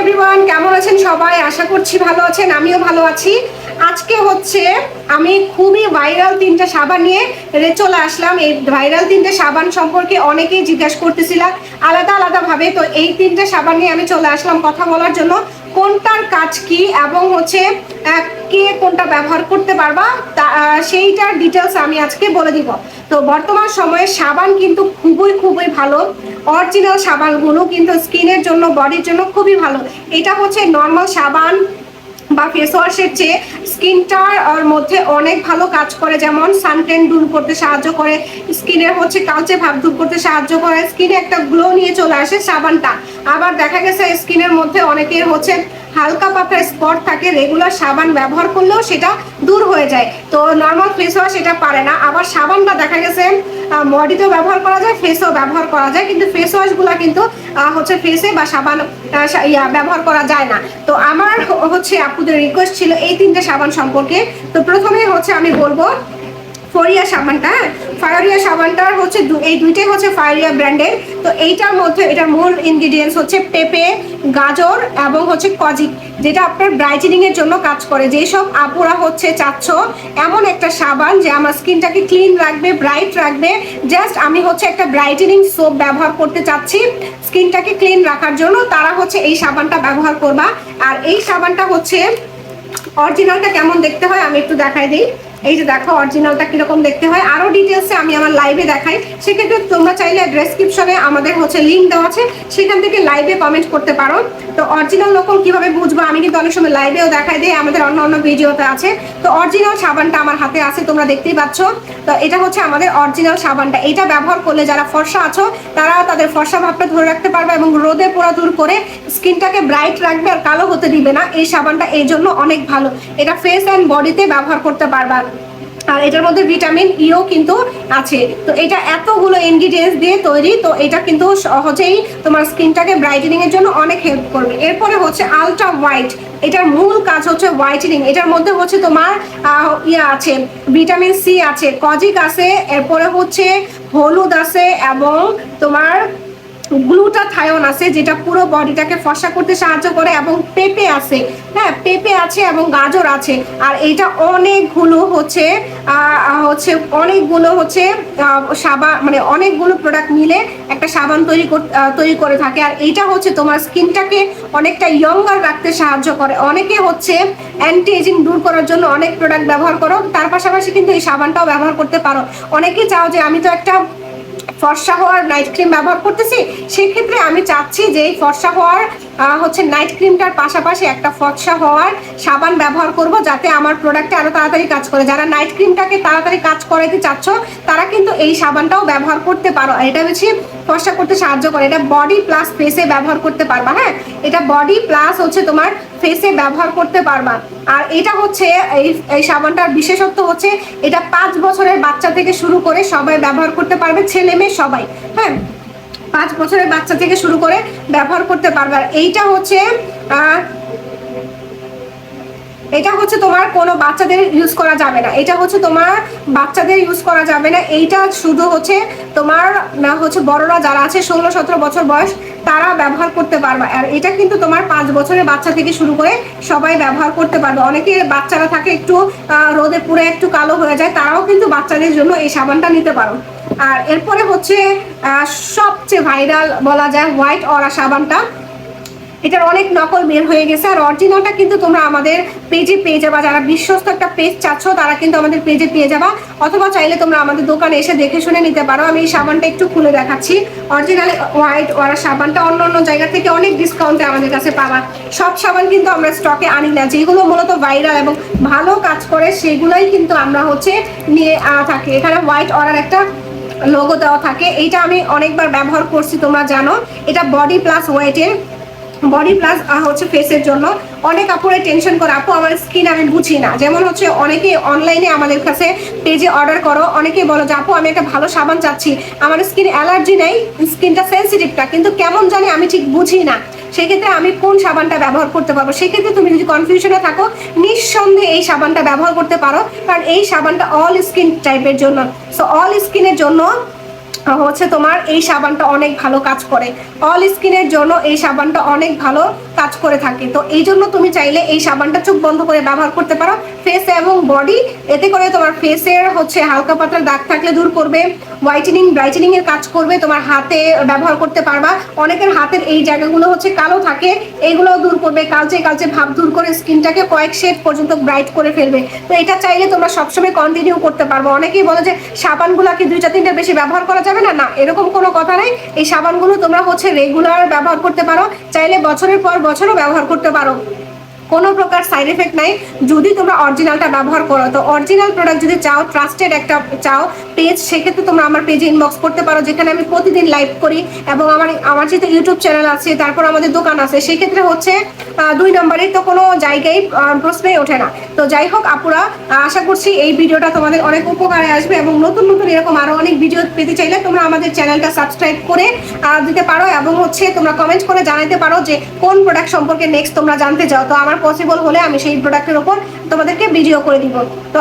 Everyone, কেমন আছেন সবাই? আশা করছি ভালো আছেন, আমিও ভালো আছি। আজকে হচ্ছে আমি খুবই ভাইরাল তিনটা সাবান নিয়ে চলে আসলাম। এই ভাইরাল তিনটে সাবান সম্পর্কে অনেকেই জিজ্ঞাসা করতেছিলাম আলাদা আলাদা ভাবে। তো এই তিনটে সাবান নিয়ে আমি চলে আসলাম কথা বলার জন্য। কোনটার কাজ কি এবং হচ্ছে কে কোনটা ব্যবহার করতে পারবা সেইটার ডিটেলস আমি আজকে বলে দিব। তো বর্তমান সময়ে সাবান কিন্তু খুবই খুবই ভালো। অরিজিনাল সাবানগুলো কিন্তু স্কিনের জন্য, বডির জন্য খুবই ভালো। এটা হচ্ছে নর্মাল সাবান বা ফেস ওয়াশের চেয়ে স্কিনটার মধ্যে অনেক ভালো কাজ করে। যেমন সানটেন দূর করতে সাহায্য করে, স্কিনের হচ্ছে কালচে ভাব দূর করতে সাহায্য করে, স্কিনে একটা গ্লো নিয়ে চলে আসে সাবানটা। আবার দেখা গেছে স্কিনের মধ্যে অনেকের হচ্ছে হালকা পাতলা স্পট থাকে, রেগুলার সাবান ব্যবহার করলেও সেটা দূর হয়ে যায়। তো নর্মাল ফেস ওয়াশ এটা পারে না। আবার সাবানটা দেখা গেছে বডিতেও ব্যবহার করা যায়, ফেসেও ব্যবহার করা যায়, কিন্তু ফেস ওয়াশগুলো কিন্তু হচ্ছে ফেসে বা সাবান ব্যবহার করা যায় না। তো আমার হচ্ছে আপুদের রিকোয়েস্ট ছিল এই তিনটে সাবান সম্পর্কে। তো প্রথমে হচ্ছে আমি বলবো ফরিয়া সাবানটা। ফায়োরিয়া সাবানটার হচ্ছে এই দুইটাই হচ্ছে ফায়োরিয়া ব্র্যান্ডের। তো এইটার মধ্যে এটার মূল ইনগ্রিডিয়েন্টস হচ্ছে পেঁপে, গাজর এবং হচ্ছে কজিক, যেটা আপনার ব্রাইটেনিং এর জন্য কাজ করে। যেসব আপুরা হচ্ছে চাচ্ছ এমন একটা সাবান যে আমার স্কিনটাকে ক্লিন রাখবে, ব্রাইট রাখবে, জাস্ট আমি হচ্ছে একটা ব্রাইটেনিং সোপ ব্যবহার করতে চাচ্ছি স্কিনটাকে ক্লিন রাখার জন্য, তারা হচ্ছে এই সাবানটা ব্যবহার করবা। আর এই সাবানটা হচ্ছে অরিজিনালটা কেমন দেখতে হয় আমি একটু দেখাই দিই। এই যে দেখো অরিজিনালটা কিরকম দেখতে হয়, আরো ডিটেলসে আমি আমার লাইভে দেখাই। সেক্ষেত্রে তোমরা চাইলে ডেসক্রিপশনে আমাদের হচ্ছে লিঙ্ক দেওয়া আছে, সেখান থেকে লাইভে কমেন্ট করতে পারো। তো অরিজিনাল নকল কিভাবে বুঝবো আমি কিন্তু অনেক সময় লাইভেও দেখাই দিই, আমাদের অন্য অন্য ভিডিওতে আছে। তো অরিজিনাল সাবানটা আমার হাতে আছে, তোমরা দেখতেই পাচ্ছ। তো এটা হচ্ছে আমাদের অরিজিনাল সাবানটা। এটা ব্যবহার করলে যারা ফর্সা আছো তারা তাদের ফর্সা ভাবটা ধরে রাখতে পারবে এবং রোদে পোড়া দূর করে স্কিনটাকে ব্রাইট রাখবে আর কালো হতে দিবে না। এই সাবানটা এই জন্য অনেক ভালো। এটা ফেস অ্যান্ড বডিতে ব্যবহার করতে পারবা। আর এটার মধ্যে ভিটামিন ইও কিন্তু আছে। তো এটা এতগুলো ইনগ্রিডিয়েন্টস দিয়ে তৈরি, তো এটা কিন্তু সহজেই তোমার স্কিনটাকে ব্রাইটেনিং এর জন্য অনেক হেল্প করবে। এরপরে হচ্ছে আলট্রা হোয়াইট। এটার মূল কাজ হচ্ছে হোয়াইটেনিং। এটার মধ্যে হচ্ছে তোমার আছে ভিটামিন সি আছে, কজিক আছে, এরপরে হচ্ছে হলুদ আছে এবং তোমার গ্লুটাথায়োন আছে, যেটা পুরো বডিটাকে ফর্সা করতে সাহায্য করে, এবং পেঁপে আছে। হ্যাঁ, পেঁপে আছে এবং গাজর আছে। আর এইটা অনেকগুলো হচ্ছে সাবান, মানে অনেকগুলো প্রোডাক্ট মিলে একটা সাবান তৈরি করে থাকে। আর এইটা হচ্ছে তোমার স্কিনটাকে অনেকটা ইয়ঙ্গার রাখতে সাহায্য করে। অনেকে হচ্ছে অ্যান্টি এজিং দূর করার জন্য অনেক প্রোডাক্ট ব্যবহার করো, তার পাশাপাশি কিন্তু এই সাবানটাও ব্যবহার করতে পারো। অনেকে চাও যে আমি তো একটা ফর্সা হওয়ার নাইট ক্রিম ব্যবহার করতেছি, সেক্ষেত্রে আমি চাচ্ছি যে এই ফর্সা হওয়ার হচ্ছে নাইট ক্রিমটার পাশাপাশি একটা ফর্সা হওয়ার সাবান ব্যবহার করব, যাতে আমার প্রোডাক্টে আরো তাড়াতাড়ি কাজ করে। যারা নাইট ক্রিমটাকে তাড়াতাড়ি কাজ করাতে চাচ্ছ তারা কিন্তু এই সাবানটাও ব্যবহার করতে পারো। এটা হচ্ছে ফর্সা করতে সাহায্য করে। এটা বডি প্লাস ফেসে ব্যবহার করতে পারবা। হ্যাঁ, এটা বডি প্লাস হচ্ছে তোমার ফেসে ব্যবহার করতে পারবা। আর এটা হচ্ছে এই সাবানটার বিশেষত্ব হচ্ছে এটা 5 বছরের বাচ্চা থেকে শুরু করে সবাই ব্যবহার করতে পারবে, ছেলে মেয়ে সবাই। হ্যাঁ, 5 বছরের বাচ্চা থেকে শুরু করে ব্যবহার করতে পারবে। আর এইটা হচ্ছে তোমার কোনো বাচ্চাদের ইউজ করা যাবে না। এটা হচ্ছে তোমার বাচ্চাদের ইউজ করা যাবে না। এইটা শুধু হচ্ছে তোমার বড়রা যারা আছে 16-17 বছর বয়স তারা ব্যবহার করতে পারবে। আর এটা কিন্তু তোমার 5 বছরের বাচ্চা থেকে শুরু করে সবাই ব্যবহার করতে পারবে। অনেকে বাচ্চারা থাকে একটু রোদে পুরো একটু কালো হয়ে যায়, তারাও কিন্তু বাচ্চাদের জন্য এই সাবানটা নিতে পারো। আর এরপরে হচ্ছে সবচেয়ে ভাইরাল বলা যায় হোয়াইট অরা সাবানটা। এটার অনেক নকল বের হয়ে গেছে, আর অরিজিনালটা কিন্তু তোমরা আমাদের পেজে পেয়ে যাবা। যারা বিশ্বস্ত একটা পেজ চাচ্ছ তারা কিন্তু আমাদের পেজে পেয়ে যাবা, অথবা চাইলে তোমরা আমাদের দোকানে এসে দেখে শুনে নিতে পারো। আমি এই সাবানটা একটু খুলে দেখাচ্ছি। অরিজিনাল হোয়াইট ওয়ারা সাবানটা অন্য অন্য জায়গা থেকে অনেক ডিসকাউন্টে আমাদের কাছে পাবা। সব সাবান কিন্তু আমরা স্টকে আনি না, যেগুলো মূলত ভাইরাল এবং ভালো কাজ করে সেগুলোই কিন্তু আমরা হচ্ছে নিয়ে থাকি। এখানে হোয়াইট ওয়ারার একটা লোগো দেওয়া থাকে। এইটা আমি অনেকবার ব্যবহার করছি, তোমরা জানো। এটা বডি প্লাস ওয়েটের, বডি প্লাস হচ্ছে ফেসের জন্য। অনেক আপুরে টেনশন করে, আপু আমার স্কিন আমি বুঝি না। যেমন হচ্ছে অনেকে অনলাইনে আমাদের কাছে পেজে অর্ডার করো, অনেকেই বলো যে আপু আমি একটা ভালো সাবান চাচ্ছি, আমার স্কিন অ্যালার্জি নেই, স্কিনটা সেন্সিটিভটা কিন্তু কেমন জানি আমি ঠিক বুঝি না, সেক্ষেত্রে আমি কোন সাবানটা ব্যবহার করতে পারবো? সেক্ষেত্রে তুমি যদি কনফিউশনে থাকো, নিঃসন্দেহে এই সাবানটা ব্যবহার করতে পারো, কারণ এই সাবানটা অল স্কিন টাইপের জন্য। সো অল স্কিনের জন্য হচ্ছে তোমার এই সাবানটা অনেক ভালো কাজ করে। অল স্কিনের জন্য এই সাবানটা অনেক ভালো কাজ করে থাকে। তো এই জন্য তুমি চাইলে এই সাবানটা চোখ বন্ধ করে ব্যবহার করতে পারো ফেস এবং বডি। এতে করে তোমার ফেসের হচ্ছে হালকা পাতলা দাগ থাকলে দূর করবে, ব্রাইটেনিং এর কাজ করবে, তোমার হাতে ব্যবহার করতে পারবা। অনেকের হাতের এই জায়গাগুলো হচ্ছে কালো থাকে, এইগুলো দূর করবে, কালচে কালচে ভাব দূর করে স্কিনটাকে কয়েক শেড পর্যন্ত ব্রাইট করে ফেলবে। তো এটা চাইলে তোমরা সবসময় কন্টিনিউ করতে পারবো। অনেকেই বলে যে সাবানগুলো কি 2-3 বেশি ব্যবহার করা যাবে না, না এরকম কোনো কথা নেই। এই সাবানগুলো তোমরা হচ্ছে রেগুলার ব্যবহার করতে পারো, চাইলে বছরের পর বছরও ব্যবহার করতে পারো, কোনো প্রকার সাইড এফেক্ট নাই যদি তোমরা অরিজিনালটা ব্যবহার করো। তো অরিজিনাল প্রোডাক্ট যদি চাও, ট্রাস্টেড একটা চাও পেজ, সেক্ষেত্রে তোমরা আমার পেজে ইনবক্স করতে পারো, যেখানে আমি প্রতিদিন লাইভ করি এবং আমার যেহেতু ইউটিউব চ্যানেল আছে, তারপর আমাদের দোকান আছে, সেক্ষেত্রে হচ্ছে 2 নম্বরের তো কোনো জায়গায় প্রশ্নই ওঠে না। তো যাই হোক আপুরা, আশা করছি এই ভিডিওটা তোমাদের অনেক উপকারে আসবে এবং নতুন নতুন এরকম আরো অনেক ভিডিও পেতে চাইলে তোমরা আমাদের চ্যানেলটা সাবস্ক্রাইব করে দিতে পারো এবং হচ্ছে তোমরা কমেন্ট করে জানাতে পারো যে কোন প্রোডাক্ট সম্পর্কে নেক্সট তোমরা জানতে চাও। তো আমার পসিবল হলে আমি সেই প্রোডাক্টের উপর তোমাদেরকে ভিডিও করে দিব। তো